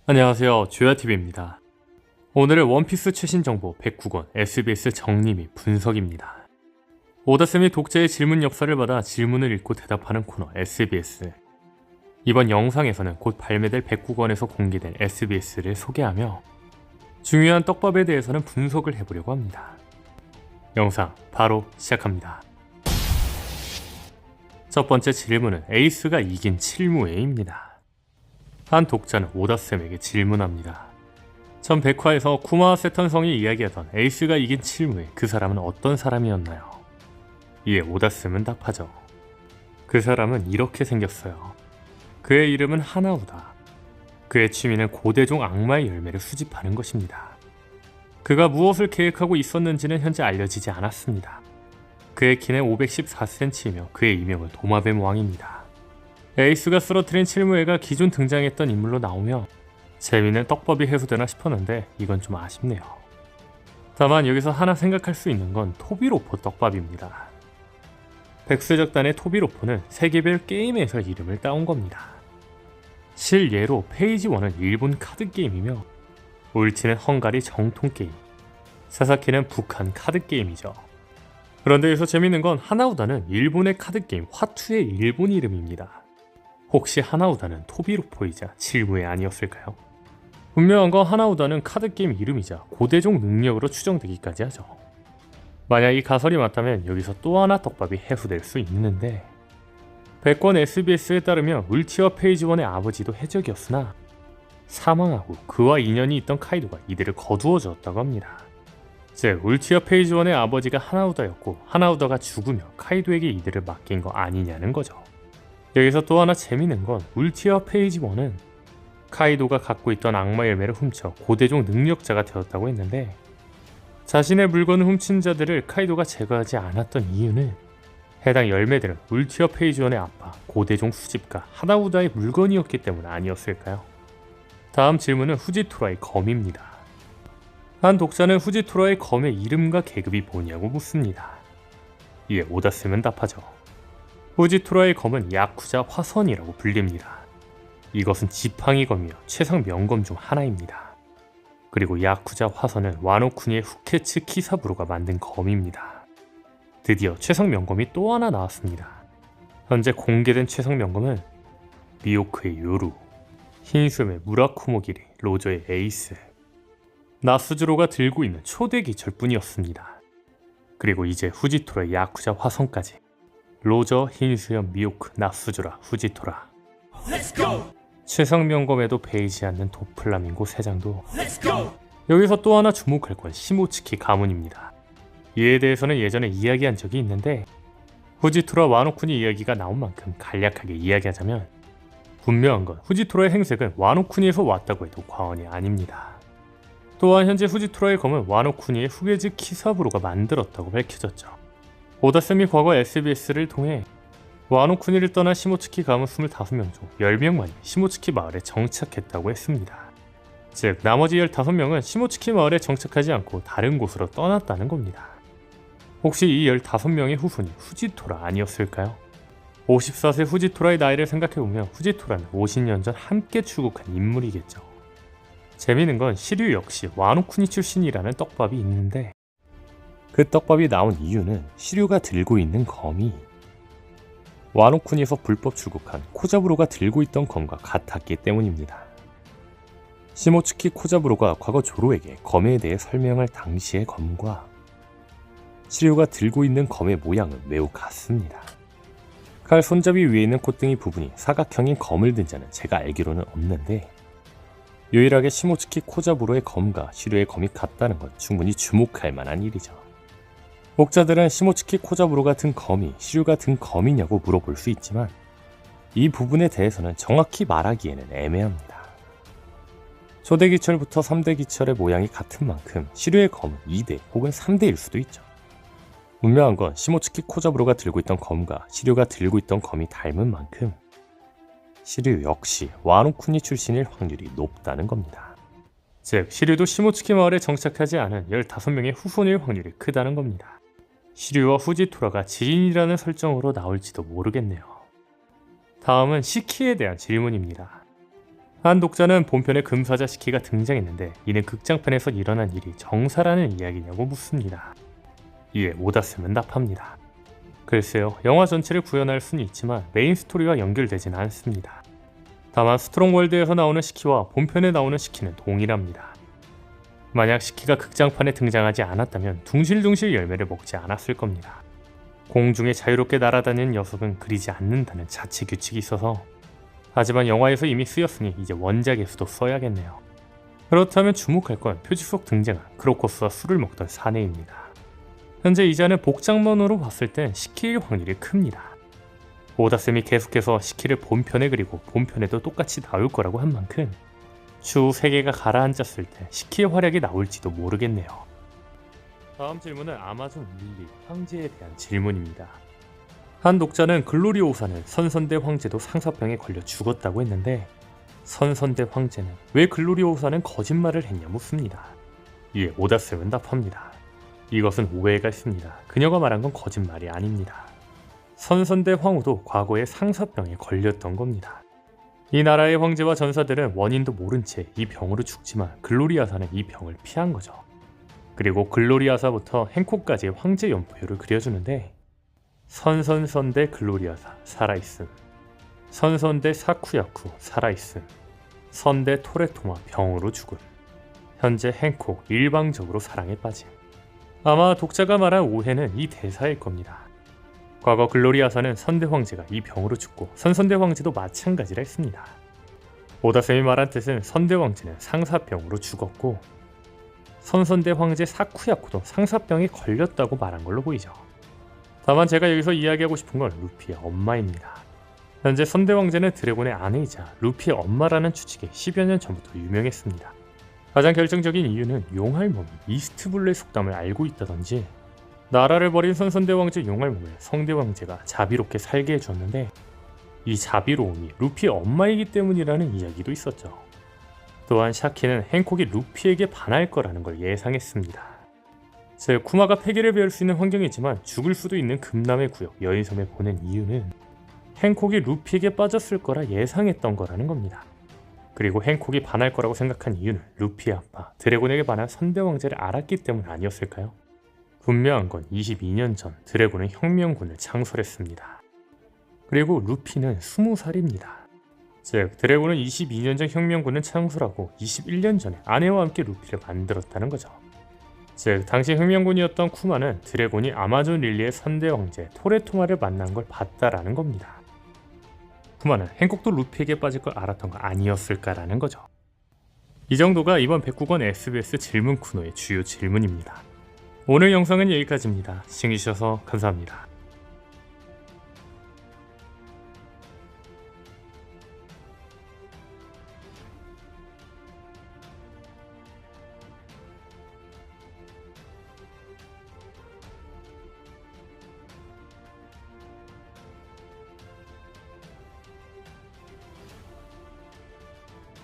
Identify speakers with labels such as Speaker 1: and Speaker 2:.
Speaker 1: 안녕하세요, 조야TV입니다. 오늘은 원피스 최신 정보 109권 SBS 정리 및 분석입니다. 오다쌤이 독자의 질문 역사를 받아 질문을 읽고 대답하는 코너 SBS. 이번 영상에서는 곧 발매될 109권에서 공개된 SBS를 소개하며 중요한 떡밥에 대해서는 분석을 해보려고 합니다. 영상 바로 시작합니다. 첫 번째 질문은 에이스가 이긴 칠무회입니다. 한 독자는 오다쌤에게 질문합니다. 전 백화에서 쿠마와 세턴성이 이야기하던 에이스가 이긴 칠무회, 그 사람은 어떤 사람이었나요? 이에 오다쌤은 답하죠. 그 사람은 이렇게 생겼어요. 그의 이름은 하나우다. 그의 취미는 고대종 악마의 열매를 수집하는 것입니다. 그가 무엇을 계획하고 있었는지는 현재 알려지지 않았습니다. 그의 키는 514cm이며 그의 이명은 도마뱀 왕입니다. 에이스가 쓰러뜨린 칠무회가 기존 등장했던 인물로 나오며 재미있는 떡밥이 해소되나 싶었는데 이건 좀 아쉽네요. 다만 여기서 하나 생각할 수 있는 건 토비로포 떡밥입니다. 백수적단의 토비로포는 세계별 게임에서 이름을 따온 겁니다. 실예로 페이지 1은 일본 카드게임이며 울치는 헝가리 정통게임, 사사키는 북한 카드게임이죠. 그런데 여기서 재밌는 건 하나우다는 일본의 카드게임 화투의 일본 이름입니다. 혹시 하나우다는 토비로포이자 칠무회 아니었을까요? 분명한 건 하나우다는 카드게임 이름이자 고대종 능력으로 추정되기까지 하죠. 만약 이 가설이 맞다면 여기서 또 하나 떡밥이 해소될 수 있는데 100권 SBS에 따르면 울티와 페이지1의 아버지도 해적이었으나 사망한 후 그와 인연이 있던 카이도가 이들을 거두어 주었다고 합니다. 즉 울티와 페이지1의 아버지가 하나우다였고 하나우다가 죽으며 카이도에게 이들을 맡긴 거 아니냐는 거죠. 여기서 또 하나 재밌는 건 울티와 페이지 1은 카이도가 갖고 있던 악마 열매를 훔쳐 고대종 능력자가 되었다고 했는데 자신의 물건을 훔친 자들을 카이도가 제거하지 않았던 이유는 해당 열매들은 울티와 페이지 1의 아빠 고대종 수집가 하나우다의 물건이었기 때문 아니었을까요? 다음 질문은 후지토라의 검입니다. 한 독자는 후지토라의 검의 이름과 계급이 뭐냐고 묻습니다. 이에 오다쌤은 답하죠. 후지토라의 검은 야쿠자 화선이라고 불립니다. 이것은 지팡이 검이며 최상 명검 중 하나입니다. 그리고 야쿠자 화선은 와노쿠니의 후케츠 키사부로가 만든 검입니다. 드디어 최상 명검이 또 하나 나왔습니다. 현재 공개된 최상 명검은 미오크의 요루, 흰수염의 무라쿠모기리, 로저의 에이스, 나스즈로가 들고 있는 초대 기철뿐이었습니다. 그리고 이제 후지토라의 야쿠자 화선까지. 로저, 흰수염, 미오크, 나스즈라, 후지토라. 최상명검에도 베이지 않는 도플라밍고 3장도. 여기서 또 하나 주목할 건 시모츠키 가문입니다. 이에 대해서는 예전에 이야기한 적이 있는데 후지토라 와노쿠니 이야기가 나온 만큼 간략하게 이야기하자면 분명한 건 후지토라의 행색은 와노쿠니에서 왔다고 해도 과언이 아닙니다. 또한 현재 후지토라의 검은 와노쿠니의 후계즈 키사부로가 만들었다고 밝혀졌죠. 오다쌤이 과거 SBS를 통해 와노쿠니를 떠난 시모츠키 가문 25명 중 10명만이 시모츠키 마을에 정착했다고 했습니다. 즉 나머지 15명은 시모츠키 마을에 정착하지 않고 다른 곳으로 떠났다는 겁니다. 혹시 이 15명의 후손이 후지토라 아니었을까요? 54세 후지토라의 나이를 생각해보면 후지토라는 50년 전 함께 출국한 인물이겠죠. 재미있는 건 시류 역시 와노쿠니 출신이라는 떡밥이 있는데 그 떡밥이 나온 이유는 시류가 들고 있는 검이 와노쿠니에서 불법 출국한 코자부로가 들고 있던 검과 같았기 때문입니다. 시모츠키 코자부로가 과거 조로에게 검에 대해 설명할 당시의 검과 시류가 들고 있는 검의 모양은 매우 같습니다. 칼 손잡이 위에 있는 콧등이 부분이 사각형인 검을 든 자는 제가 알기로는 없는데 유일하게 시모츠키 코자부로의 검과 시류의 검이 같다는 건 충분히 주목할 만한 일이죠. 목자들은 시모츠키 코자부로가 든 검이 시류가 든 검이냐고 물어볼 수 있지만 이 부분에 대해서는 정확히 말하기에는 애매합니다. 초대 기철부터 3대 기철의 모양이 같은 만큼 시류의 검은 2대 혹은 3대일 수도 있죠. 분명한 건 시모츠키 코자부로가 들고 있던 검과 시류가 들고 있던 검이 닮은 만큼 시류 역시 와노쿠니 출신일 확률이 높다는 겁니다. 즉 시류도 시모츠키 마을에 정착하지 않은 15명의 후손일 확률이 크다는 겁니다. 시류와 후지토라가 지인이라는 설정으로 나올지도 모르겠네요. 다음은 시키에 대한 질문입니다. 한 독자는 본편에 금사자 시키가 등장했는데 이는 극장판에서 일어난 일이 정사라는 이야기냐고 묻습니다. 이에 오다쌤은 답합니다. 글쎄요, 영화 전체를 구현할 수는 있지만 메인 스토리와 연결되진 않습니다. 다만 스트롱월드에서 나오는 시키와 본편에 나오는 시키는 동일합니다. 만약 시키가 극장판에 등장하지 않았다면 둥실둥실 열매를 먹지 않았을 겁니다. 공중에 자유롭게 날아다니는 녀석은 그리지 않는다는 자체 규칙이 있어서, 하지만 영화에서 이미 쓰였으니 이제 원작에서도 써야겠네요. 그렇다면 주목할 건 표지 속 등장한 크로코스와 술을 먹던 사내입니다. 현재 이자는 복장만으로 봤을 땐 시키일 확률이 큽니다. 오다쌤이 계속해서 시키를 본편에 그리고 본편에도 똑같이 나올 거라고 한 만큼 추후 세계가 가라앉았을 때 시키의 활약이 나올지도 모르겠네요. 다음 질문은 아마존 릴리 황제에 대한 질문입니다. 한 독자는 글로리오사는 선선대 황제도 상사병에 걸려 죽었다고 했는데 선선대 황제는 왜 글로리오사는 거짓말을 했냐 묻습니다. 이에 오다쌤은 답합니다. 이것은 오해가 있습니다. 그녀가 말한 건 거짓말이 아닙니다. 선선대 황후도 과거에 상사병에 걸렸던 겁니다. 이 나라의 황제와 전사들은 원인도 모른 채 이 병으로 죽지만 글로리아사는 이 병을 피한 거죠. 그리고 글로리아사부터 행콕까지의 황제 연포효를 그려주는데 선선선대 글로리아사 살아있음, 선선대 사쿠야쿠 살아있음, 선대 토레토마 병으로 죽음, 현재 행콕 일방적으로 사랑에 빠짐. 아마 독자가 말한 오해는 이 대사일 겁니다. 과거 글로리아사는 선대 황제가 이 병으로 죽고 선선대 황제도 마찬가지라 했습니다. 오다쌤이 말한 뜻은 선대 황제는 상사병으로 죽었고 선선대 황제 사쿠야쿠도 상사병에 걸렸다고 말한 걸로 보이죠. 다만 제가 여기서 이야기하고 싶은 건 루피의 엄마입니다. 현재 선대 황제는 드래곤의 아내이자 루피의 엄마라는 추측이 10여 년 전부터 유명했습니다. 가장 결정적인 이유는 용할멈이 이스트블루의 속담을 알고 있다든지 나라를 버린 선선대 황제 용할멈을 성대 황제가 자비롭게 살게 해줬는데 이 자비로움이 루피의 엄마이기 때문이라는 이야기도 있었죠. 또한 샤키는 행콕이 루피에게 반할 거라는 걸 예상했습니다. 즉 쿠마가 패기를 배울 수 있는 환경이지만 죽을 수도 있는 금남의 구역 여인섬에 보낸 이유는 행콕이 루피에게 빠졌을 거라 예상했던 거라는 겁니다. 그리고 행콕이 반할 거라고 생각한 이유는 루피의 아빠 드래곤에게 반한 선대 황제를 알았기 때문 아니었을까요? 분명한 건 22년 전 드래곤은 혁명군을 창설했습니다. 그리고 루피는 20살입니다. 즉 드래곤은 22년 전 혁명군을 창설하고 21년 전에 아내와 함께 루피를 만들었다는 거죠. 즉 당시 혁명군이었던 쿠마는 드래곤이 아마존 릴리의 선대 황제 토레토마를 만난 걸 봤다라는 겁니다. 쿠마는 행콕도 루피에게 빠질 걸 알았던 거 아니었을까라는 거죠. 이 정도가 이번 109권 SBS 질문 코너의 주요 질문입니다. 오늘 영상은 여기까지입니다. 시청해주셔서 감사합니다.